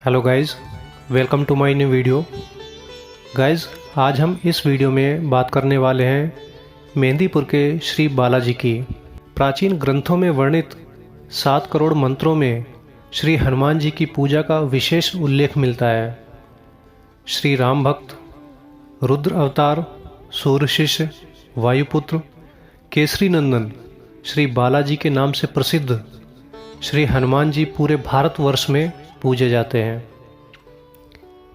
Hello guys, welcome to my new video. Guys, आज हम इस वीडियो में बात करने वाले हैं मेहंदीपुर के श्री बालाजी की। प्राचीन ग्रंथों में वर्णित 7 करोड़ मंत्रों में श्री हनुमान जी की पूजा का विशेष उल्लेख मिलता है। श्री राम भक्त, रुद्र अवतार, सूर्य शिष्य, वायुपुत्र, केसरी नंदन श्री बालाजी के नाम से प्रसिद्ध श्री हनुमान जी पूरे भारतवर्ष में पूजे जाते हैं।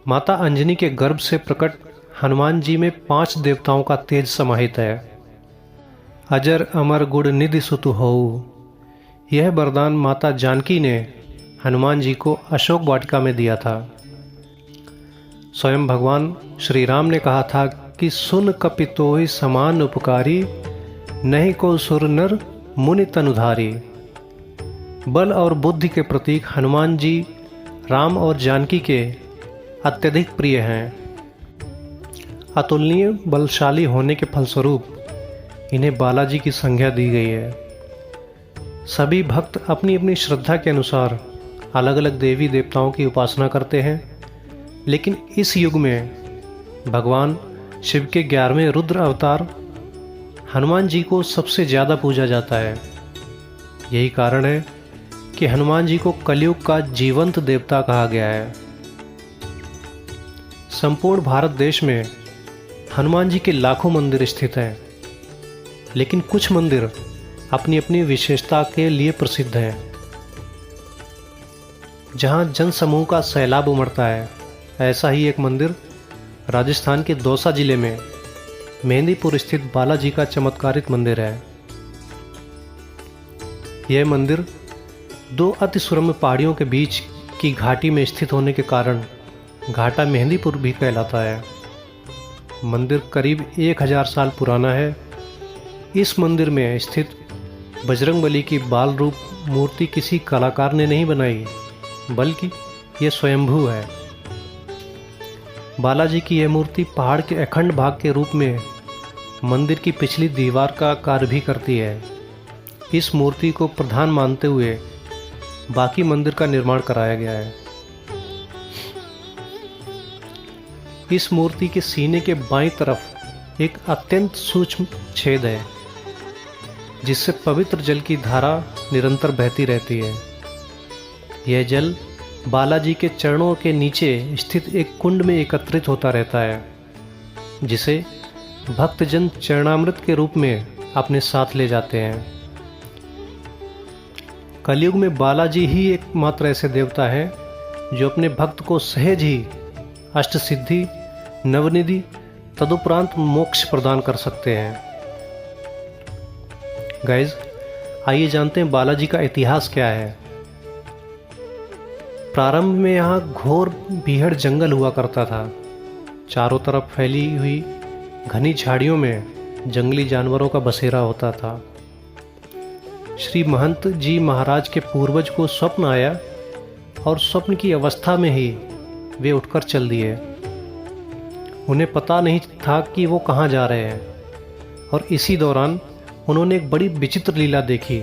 माता अंजनी के गर्भ से प्रकट हनुमान जी में 5 देवताओं का तेज समाहित है। अजर अमर गुण निधि सुतु होऊ, यह वरदान माता जानकी ने हनुमान जी को अशोक वाटिका में दिया था। स्वयं भगवान श्री राम ने कहा था कि सुन कपितोहि समान उपकारी, नहीं को सुर नर मुनि तनुधारी। बल और बुद्धि के प्रतीक हनुमान जी राम और जानकी के अत्यधिक प्रिय हैं। अतुलनीय बलशाली होने के फलस्वरूप इन्हें बालाजी की संज्ञा दी गई है। सभी भक्त अपनी अपनी श्रद्धा के अनुसार अलग अलग देवी देवताओं की उपासना करते हैं, लेकिन इस युग में भगवान शिव के 11वें रुद्र अवतार हनुमान जी को सबसे ज़्यादा पूजा जाता है। यही कारण है कि हनुमान जी को कलयुग का जीवंत देवता कहा गया है। संपूर्ण भारत देश में हनुमान जी के लाखों मंदिर स्थित हैं, लेकिन कुछ मंदिर अपनी अपनी विशेषता के लिए प्रसिद्ध हैं। जहां जनसमूह का सैलाब उमड़ता है, ऐसा ही एक मंदिर राजस्थान के दौसा जिले में मेहंदीपुर स्थित बालाजी का चमत्कारित मंदिर है। यह मंदिर 2 अति सुरम्य पहाड़ियों के बीच की घाटी में स्थित होने के कारण घाटा मेहंदीपुर भी कहलाता है। मंदिर करीब 1000 साल पुराना है। इस मंदिर में स्थित बजरंगबली की बाल रूप मूर्ति किसी कलाकार ने नहीं बनाई, बल्कि यह स्वयंभू है। बालाजी की यह मूर्ति पहाड़ के अखंड भाग के रूप में मंदिर की पिछली दीवार का कार्य भी करती है। इस मूर्ति को प्रधान मानते हुए बाकी मंदिर का निर्माण कराया गया है। इस मूर्ति के सीने के बाईं तरफ एक अत्यंत सूक्ष्म छेद है, जिससे पवित्र जल की धारा निरंतर बहती रहती है। यह जल बालाजी के चरणों के नीचे स्थित एक कुंड में एकत्रित होता रहता है, जिसे भक्तजन चरणामृत के रूप में अपने साथ ले जाते हैं। कलयुग में बालाजी ही एकमात्र ऐसे देवता हैं जो अपने भक्त को सहज ही अष्ट सिद्धि, नवनिधि, तदुपरांत मोक्ष प्रदान कर सकते हैं। गाइज, आइए जानते हैं बालाजी का इतिहास क्या है। प्रारंभ में यहाँ घोर बीहड़ जंगल हुआ करता था। चारों तरफ फैली हुई घनी झाड़ियों में जंगली जानवरों का बसेरा होता था। श्री महंत जी महाराज के पूर्वज को स्वप्न आया और स्वप्न की अवस्था में ही वे उठकर चल दिए। उन्हें पता नहीं था कि वो कहाँ जा रहे हैं, और इसी दौरान उन्होंने एक बड़ी विचित्र लीला देखी।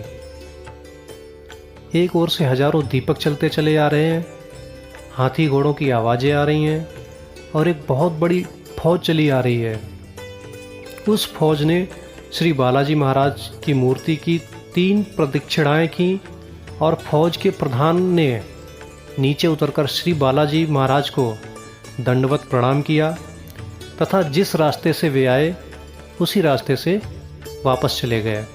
एक ओर से हजारों दीपक चलते चले आ रहे हैं, हाथी घोड़ों की आवाज़ें आ रही हैं, और एक बहुत बड़ी फौज चली आ रही है। उस फौज ने श्री बालाजी महाराज की मूर्ति की 3 प्रदक्षिणाएं की, और फौज के प्रधान ने नीचे उतरकर श्री बालाजी महाराज को दंडवत प्रणाम किया तथा जिस रास्ते से वे आए उसी रास्ते से वापस चले गए।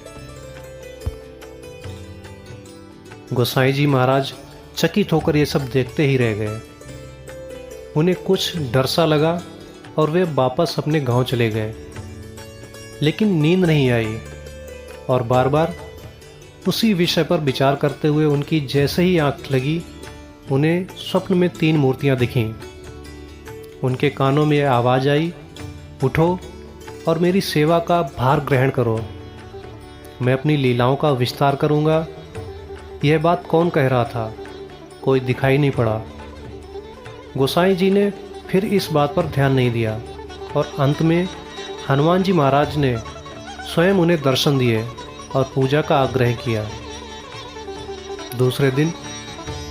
गोसाई जी महाराज चकित होकर ये सब देखते ही रह गए। उन्हें कुछ डर सा लगा और वे वापस अपने गांव चले गए, लेकिन नींद नहीं आई, और बार बार उसी विषय पर विचार करते हुए उनकी जैसे ही आंख लगी, उन्हें स्वप्न में 3 मूर्तियां दिखीं। उनके कानों में आवाज़ आई, उठो और मेरी सेवा का भार ग्रहण करो, मैं अपनी लीलाओं का विस्तार करूंगा। यह बात कौन कह रहा था? कोई दिखाई नहीं पड़ा। गोसाई जी ने फिर इस बात पर ध्यान नहीं दिया, और अंत में हनुमान जी महाराज ने स्वयं उन्हें दर्शन दिए और पूजा का आग्रह किया। दूसरे दिन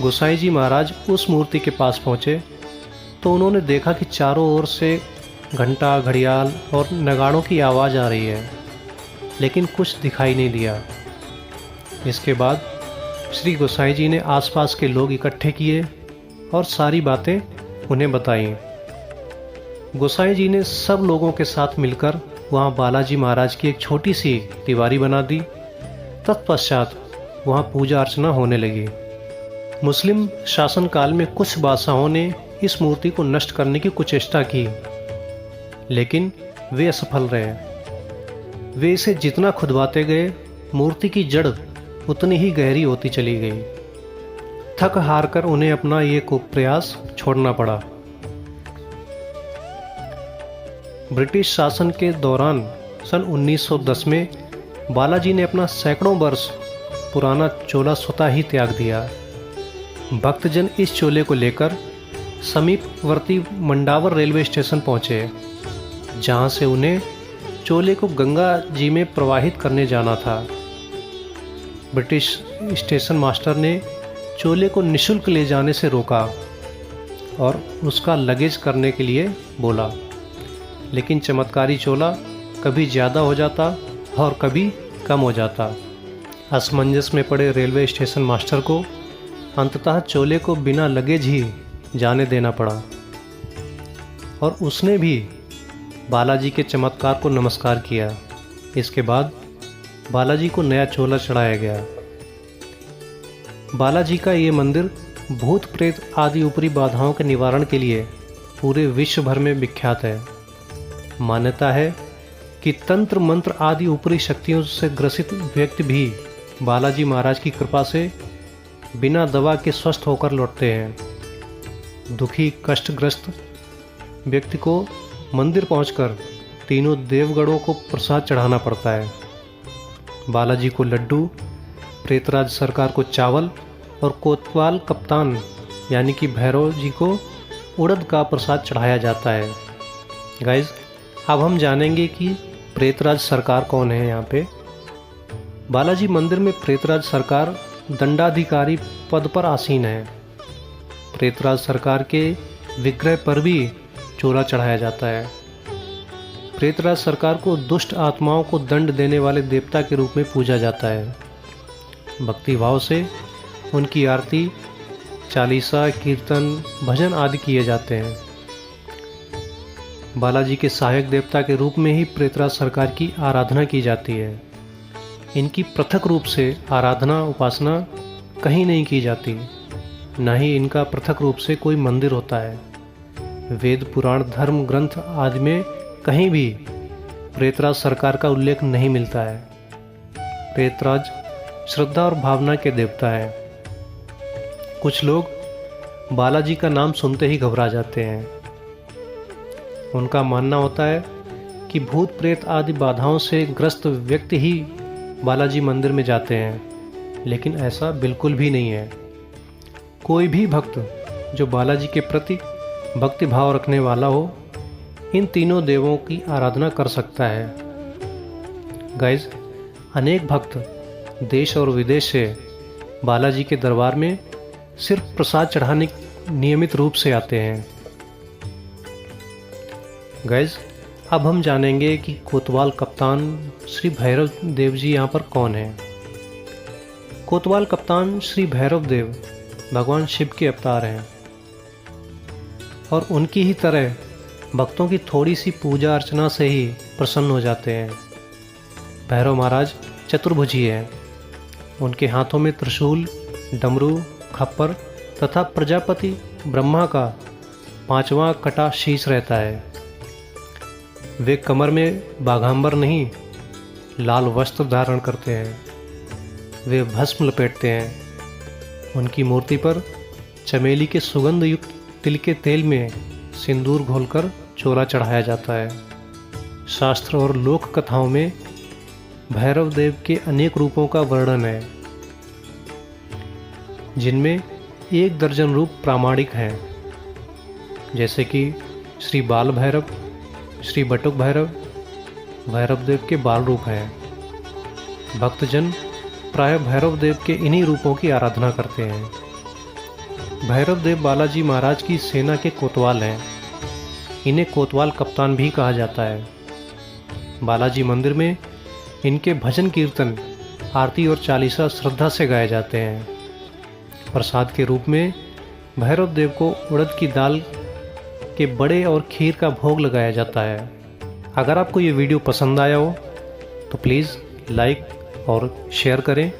गोसाई जी महाराज उस मूर्ति के पास पहुँचे तो उन्होंने देखा कि चारों ओर से घंटा, घड़ियाल और नगाड़ों की आवाज़ आ रही है, लेकिन कुछ दिखाई नहीं दिया। इसके बाद श्री गोसाई जी ने आसपास के लोग इकट्ठे किए और सारी बातें उन्हें बताई। गोसाई जी ने सब लोगों के साथ मिलकर वहाँ बालाजी महाराज की एक छोटी सी दीवारी बना दी। तत्पश्चात वहाँ पूजा अर्चना होने लगी। मुस्लिम शासनकाल में कुछ बादशाहों ने इस मूर्ति को नष्ट करने की कुचेष्टा की, लेकिन वे असफल रहे। वे इसे जितना खुदवाते गए, मूर्ति की जड़ उतनी ही गहरी होती चली गई। थक हार कर उन्हें अपना ये प्रयास छोड़ना पड़ा। ब्रिटिश शासन के दौरान सन 1910 में बालाजी ने अपना सैकड़ों वर्ष पुराना चोला स्वतः ही त्याग दिया। भक्तजन इस चोले को लेकर समीपवर्ती मंडावर रेलवे स्टेशन पहुंचे, जहां से उन्हें चोले को गंगा जी में प्रवाहित करने जाना था। ब्रिटिश स्टेशन मास्टर ने चोले को निःशुल्क ले जाने से रोका और उसका लगेज करने के लिए बोला, लेकिन चमत्कारी चोला कभी ज़्यादा हो जाता और कभी कम हो जाता। असमंजस में पड़े रेलवे स्टेशन मास्टर को अंततः चोले को बिना लगेज ही जाने देना पड़ा और उसने भी बालाजी के चमत्कार को नमस्कार किया। इसके बाद बालाजी को नया चोला चढ़ाया गया। बालाजी का ये मंदिर भूत प्रेत आदि ऊपरी बाधाओं के निवारण के लिए पूरे विश्व भर में विख्यात है। मान्यता है कि तंत्र मंत्र आदि ऊपरी शक्तियों से ग्रसित व्यक्ति भी बालाजी महाराज की कृपा से बिना दवा के स्वस्थ होकर लौटते हैं। दुखी कष्टग्रस्त व्यक्ति को मंदिर पहुंचकर तीनों देवगणों को प्रसाद चढ़ाना पड़ता है। बालाजी को लड्डू, प्रेतराज सरकार को चावल और कोतवाल कप्तान यानी कि भैरव जी को उड़द का प्रसाद चढ़ाया जाता है। गाइज, अब हम जानेंगे कि प्रेतराज सरकार कौन है। यहाँ पे बालाजी मंदिर में प्रेतराज सरकार दंडाधिकारी पद पर आसीन है। प्रेतराज सरकार के विग्रह पर भी चोला चढ़ाया जाता है। प्रेतराज सरकार को दुष्ट आत्माओं को दंड देने वाले देवता के रूप में पूजा जाता है। भक्ति भाव से उनकी आरती, चालीसा, कीर्तन, भजन आदि किए जाते हैं। बालाजी के सहायक देवता के रूप में ही प्रेतराज सरकार की आराधना की जाती है। इनकी पृथक रूप से आराधना उपासना कहीं नहीं की जाती, न ही इनका पृथक रूप से कोई मंदिर होता है। वेद, पुराण, धर्म ग्रंथ आदि में कहीं भी प्रेतराज सरकार का उल्लेख नहीं मिलता है। प्रेतराज श्रद्धा और भावना के देवता है। कुछ लोग बालाजी का नाम सुनते ही घबरा जाते हैं। उनका मानना होता है कि भूत प्रेत आदि बाधाओं से ग्रस्त व्यक्ति ही बालाजी मंदिर में जाते हैं, लेकिन ऐसा बिल्कुल भी नहीं है। कोई भी भक्त जो बालाजी के प्रति भक्ति भाव रखने वाला हो, इन तीनों देवों की आराधना कर सकता है। गाइज, अनेक भक्त देश और विदेश से बालाजी के दरबार में सिर्फ प्रसाद चढ़ाने नियमित रूप से आते हैं। गाइज, अब हम जानेंगे कि कोतवाल कप्तान श्री भैरव देव जी यहाँ पर कौन है। कोतवाल कप्तान श्री भैरव देव भगवान शिव के अवतार हैं और उनकी ही तरह भक्तों की थोड़ी सी पूजा अर्चना से ही प्रसन्न हो जाते हैं। भैरव महाराज चतुर्भुजी हैं। उनके हाथों में त्रिशूल, डमरू, खप्पर तथा प्रजापति ब्रह्मा का 5वां कटा शीश रहता है। वे कमर में बाघांबर नहीं, लाल वस्त्र धारण करते हैं। वे भस्म लपेटते हैं। उनकी मूर्ति पर चमेली के सुगंध युक्त तिल के तेल में सिंदूर घोलकर चोला चढ़ाया जाता है। शास्त्र और लोक कथाओं में भैरव देव के अनेक रूपों का वर्णन है, जिनमें 1 दर्जन रूप प्रामाणिक हैं, जैसे कि श्री बाल भैरव, श्री बटुक भैरव, भैरव देव के बाल रूप हैं। भक्तजन प्राय भैरव देव के इन्हीं रूपों की आराधना करते हैं। भैरव देव बालाजी महाराज की सेना के कोतवाल हैं। इन्हें कोतवाल कप्तान भी कहा जाता है। बालाजी मंदिर में इनके भजन कीर्तन, आरती और चालीसा श्रद्धा से गाए जाते हैं। प्रसाद के रूप में भैरव देव को उड़द की दाल के बड़े और खीर का भोग लगाया जाता है। अगर आपको ये वीडियो पसंद आया हो तो प्लीज़ लाइक और शेयर करें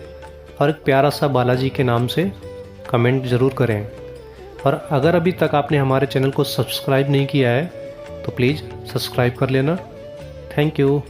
और एक प्यारा सा बालाजी के नाम से कमेंट ज़रूर करें। और अगर अभी तक आपने हमारे चैनल को सब्सक्राइब नहीं किया है तो प्लीज़ सब्सक्राइब कर लेना। Thank you.